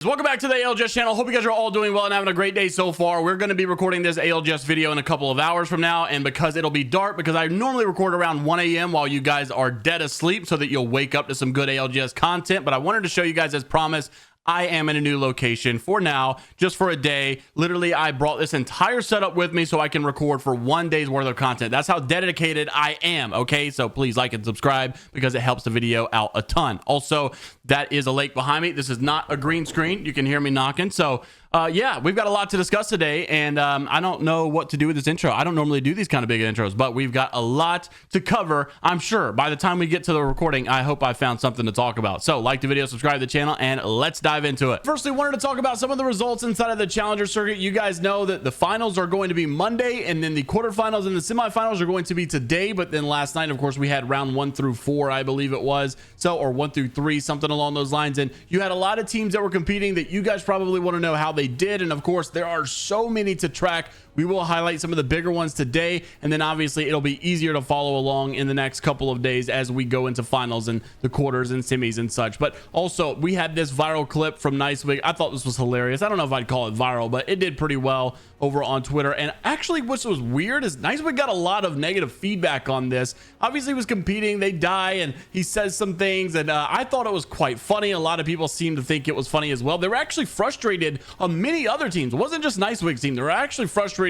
Welcome back to the ALGS channel. Hope you guys are all doing well and having a great day so far. We're going to be recording this ALGS video in a couple of hours from now, and because it'll be dark, because I normally record around 1 a.m. while you guys are dead asleep so that you'll wake up to some good ALGS content. But I wanted to show you guys, as promised, I am in a new location for now, just for a day. Literally, I brought this entire setup with me so I can record for 1 day's worth of content. That's how dedicated I am, okay? So please like and subscribe because it helps the video out a ton. Also, that is a lake behind me. This is not a green screen. You can hear me knocking. So yeah, we've got a lot to discuss today, and I don't know what to do with this intro. I don't normally do these kind of big intros, but we've got a lot to cover. I'm sure by the time we get to the recording, I hope I found something to talk about. So like the video, subscribe to the channel, and let's dive into it. Firstly, wanted to talk about some of the results inside of the Challenger circuit. You guys know that the finals are going to be Monday, and then the quarterfinals and the semifinals are going to be today. But then last night, of course, we had round 1 through 4, I believe it was. So, or 1 through 3, something along those lines. And you had a lot of teams that were competing that you guys probably want to know how they did. And of course, there are so many to track. We will highlight some of the bigger ones today, and then obviously it'll be easier to follow along in the next couple of days as we go into finals and the quarters and semis and such. But also, we had this viral clip from NiceWigg. I thought this was hilarious. I don't know if I'd call it viral, but it did pretty well over on Twitter. And actually, what was weird is NiceWigg got a lot of negative feedback on this. Obviously, he was competing, they die, and he says some things, and I thought it was quite funny. A lot of people seemed to think it was funny as well. They were actually frustrated on many other teams. It wasn't just NiceWigg's team. They were actually frustrated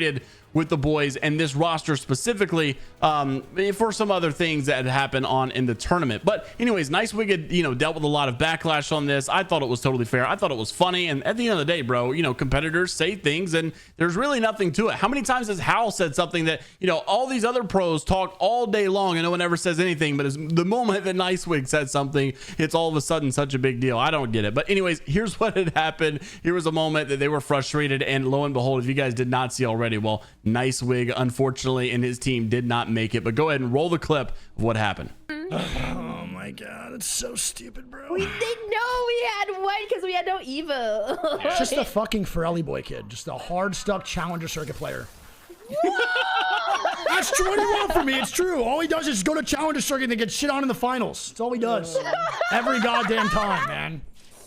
with the boys and this roster specifically for some other things that had happened on in the tournament. But anyways, NiceWigg had, dealt with a lot of backlash on this. I thought it was totally fair. I thought it was funny. And at the end of the day, bro, competitors say things and there's really nothing to it. How many times has Hal said something that, all these other pros talk all day long and no one ever says anything, but the moment that NiceWigg said something, it's all of a sudden such a big deal. I don't get it. But anyways, here's what had happened. Here was a moment that they were frustrated, and lo and behold, if you guys did not see already, well, NiceWigg, unfortunately, and his team did not make it. But go ahead and roll the clip of what happened. Oh my god, it's so stupid, bro. We didn't know we had one because we had no Evo. It's just a fucking Ferelli boy kid. Just a hard stuck Challenger circuit player. That's true. What do you want from me? It's true. All he does is go to Challenger circuit and get shit on in the finals. That's all he does. Every goddamn time, man.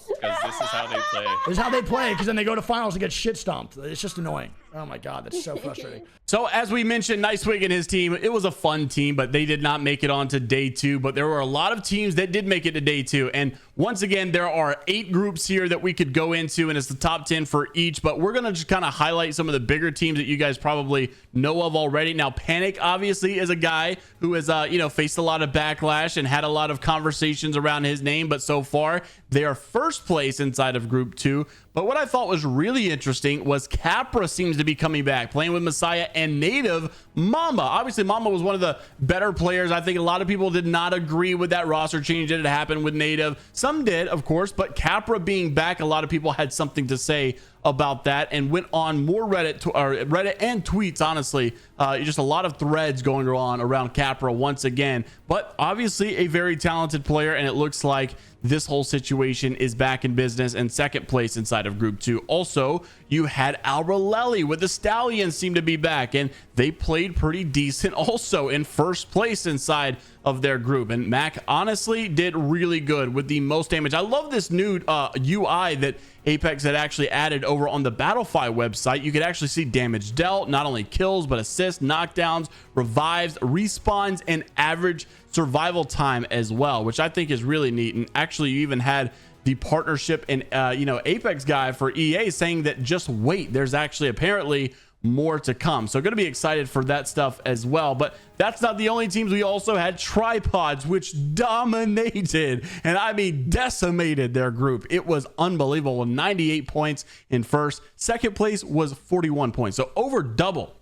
Because this is how they play. This is how they play, because then they go to finals and get shit stomped. It's just annoying. Oh my god, that's so frustrating. So as we mentioned, NiceWigg and his team, it was a fun team, but they did not make it on to day 2. But there were a lot of teams that did make it to day 2. And once again, there are 8 groups here that we could go into, and it's the top 10 for each. But we're going to just kind of highlight some of the bigger teams that you guys probably know of already. Now, Panic obviously is a guy who has, faced a lot of backlash and had a lot of conversations around his name. But so far, they are first place inside of group 2. But what I thought was really interesting was Capra seems to be coming back, playing with Messiah and Native Mamba. Obviously, Mamba was one of the better players. I think a lot of people did not agree with that roster change that had happened with Native. Some did, of course, but Capra being back, a lot of people had something to say about that and went on more Reddit and tweets, honestly. Just a lot of threads going on around Capra once again. But obviously a very talented player, and it looks like this whole situation is back in business and second place inside of group 2. Also, you had Alrelelli with the Stallions seem to be back, and they played pretty decent also in first place inside of their group. And Mac honestly did really good with the most damage. I love this new UI that Apex had actually added over on the Battlefy website. You could actually see damage dealt, not only kills, but assists, knockdowns, revives, respawns, and average survival time as well, which I think is really neat. And actually, you even had the partnership and Apex guy for EA saying that just wait, there's actually apparently more to come. So going to be excited for that stuff as well. But that's not the only teams. We also had Tripods, which dominated, and I mean decimated their group. It was unbelievable. 98 points in first. Second place was 41 points. So over double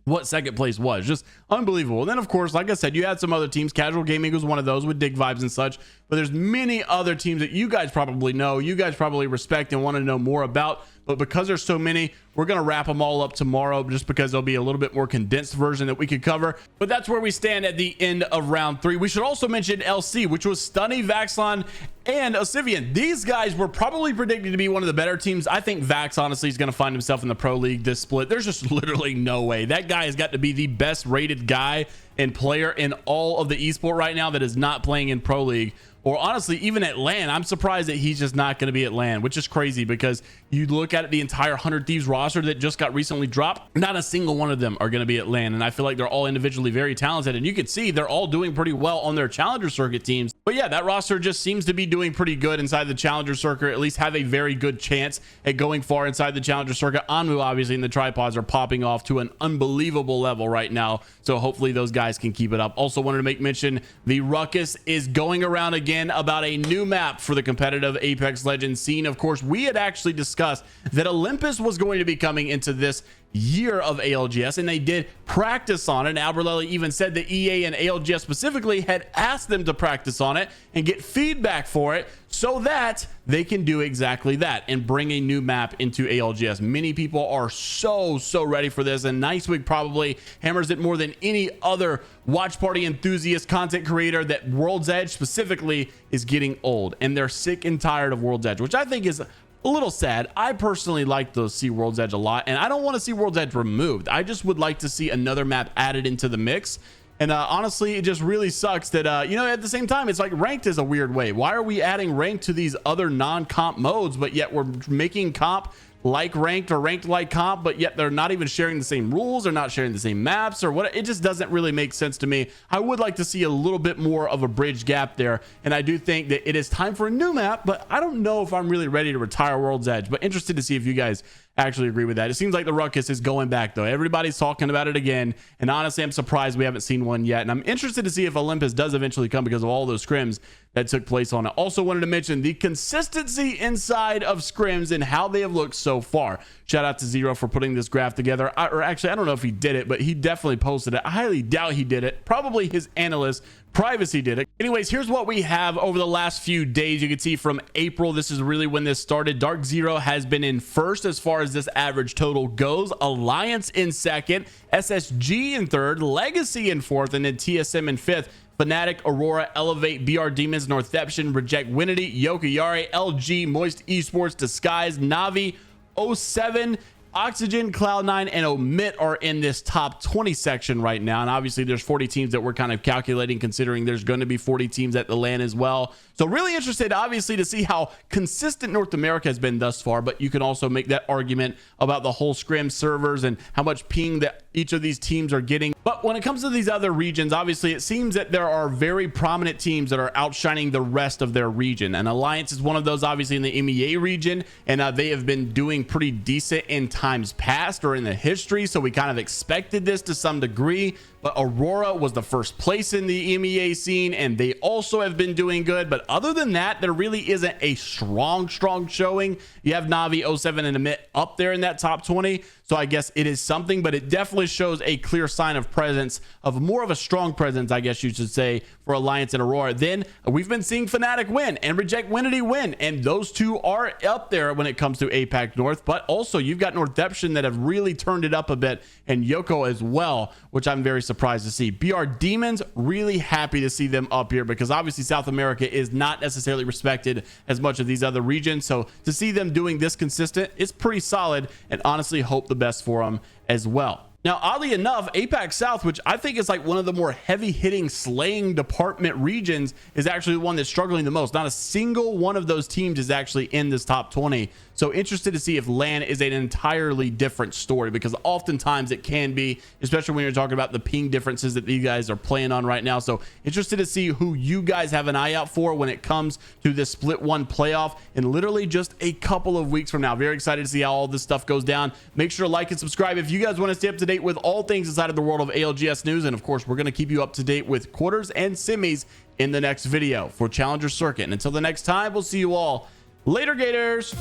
what second place was. Just unbelievable. And then, of course, like I said, you had some other teams. Casual Gaming was one of those with Dig Vibes and such. But there's many other teams that you guys probably know, you guys probably respect and want to know more about. But because there's so many, we're going to wrap them all up tomorrow, just because there'll be a little bit more condensed version that we could cover. But that's where we stand at the end of round 3. We should also mention LC, which was Stunny, Vaxlon, and Osivian. These guys were probably predicted to be one of the better teams. I think Vax honestly is going to find himself in the Pro League this split. There's just literally no way. That guy has got to be the best rated guy and player in all of the esport right now that is not playing in Pro League or honestly, even at LAN. I'm surprised that he's just not going to be at LAN, which is crazy because you look at the entire 100 Thieves roster that just got recently dropped, not a single one of them are going to be at LAN. And I feel like they're all individually very talented. And you can see they're all doing pretty well on their Challenger Circuit teams. But yeah, that roster just seems to be doing pretty good inside the Challenger Circuit, at least have a very good chance at going far inside the Challenger Circuit. Anmu, obviously, and the tripods are popping off to an unbelievable level right now. So hopefully those guys can keep it up. Also wanted to make mention the ruckus is going around again about a new map for the competitive Apex Legends scene. Of course, we had actually discussed that Olympus was going to be coming into this year of ALGS, and they did practice on it. And Alberlelli even said that EA and ALGS specifically had asked them to practice on it and get feedback for it so that they can do exactly that and bring a new map into ALGS. Many people are so ready for this, and NiceWigg probably hammers it more than any other watch party enthusiast content creator that World's Edge specifically is getting old, and they're sick and tired of World's Edge, which I think is a little sad. I personally like to see World's Edge a lot, and I don't want to see World's Edge removed. I just would like to see another map added into the mix. And honestly, it just really sucks that, you know, at the same time, it's like ranked is a weird way. Why are we adding ranked to these other non-comp modes, but yet we're making comp like ranked or ranked like comp, but yet they're not even sharing the same rules, or not sharing the same maps, or what? It just doesn't really make sense to me. I would like to see a little bit more of a bridge gap there, and I do think that it is time for a new map, but I don't know if I'm really ready to retire World's Edge. But interested to see if you guys actually agree with that. It seems like the ruckus is going back though. Everybody's talking about it again, and honestly, I'm surprised we haven't seen one yet, and I'm interested to see if Olympus does eventually come because of all those scrims that took place on it. Also wanted to mention the consistency inside of scrims and how they have looked so far. Shout out to Zero for putting this graph together. Or actually, I don't know if he did it, but he definitely posted it. I highly doubt he did it. Probably his analyst Privacy did it. Anyways, here's what we have over the last few days. You can see from April, this is really when this started. Dark Zero has been in first as far as this average total goes. Alliance in second, SSG in third, Legacy in fourth, and then TSM in fifth. Fnatic, Aurora, Elevate, BR Demons, Northeption, Reject Winity, Yokiyari, LG, Moist Esports, Disguise, Navi, 07, Oxygen, Cloud9, and Omit are in this top 20 section right now. And obviously there's 40 teams that we're kind of calculating, considering there's going to be 40 teams at the LAN as well. So really interested, obviously, to see how consistent North America has been thus far. But you can also make that argument about the whole Scrim servers and how much ping that each of these teams are getting. But when it comes to these other regions, obviously it seems that there are very prominent teams that are outshining the rest of their region. And Alliance is one of those, obviously, in the MEA region, and they have been doing pretty decent in times past or in the history, so we kind of expected this to some degree. But Aurora was the first place in the MEA scene, and they also have been doing good. But other than that, there really isn't a strong showing. You have Navi, 07, and Emit up there in that top 20. So I guess it is something, but it definitely shows a clear sign of presence, of more of a strong presence, I guess you should say, for Alliance and Aurora. Then we've been seeing Fnatic win and Reject Winity win, and those two are up there when it comes to APAC North. But also you've got Northeption that have really turned it up a bit, and Yoko as well, which I'm very surprised to see. BR Demons, really happy to see them up here, because obviously South America is not necessarily respected as much as these other regions. So to see them doing this consistent, it's pretty solid, and honestly hope the best for them as well. Now, oddly enough, APAC South, which I think is like one of the more heavy-hitting slaying department regions, is actually the one that's struggling the most. Not a single one of those teams is actually in this top 20. So interested to see if LAN is an entirely different story, because oftentimes it can be, especially when you're talking about the ping differences that these guys are playing on right now. So interested to see who you guys have an eye out for when it comes to this split one playoff in literally just a couple of weeks from now. Very excited to see how all this stuff goes down. Make sure to like and subscribe if you guys want to stay up to date with all things inside of the world of ALGS news. And of course, we're going to keep you up to date with quarters and semis in the next video for Challenger Circuit. And until the next time, we'll see you all later, Gators.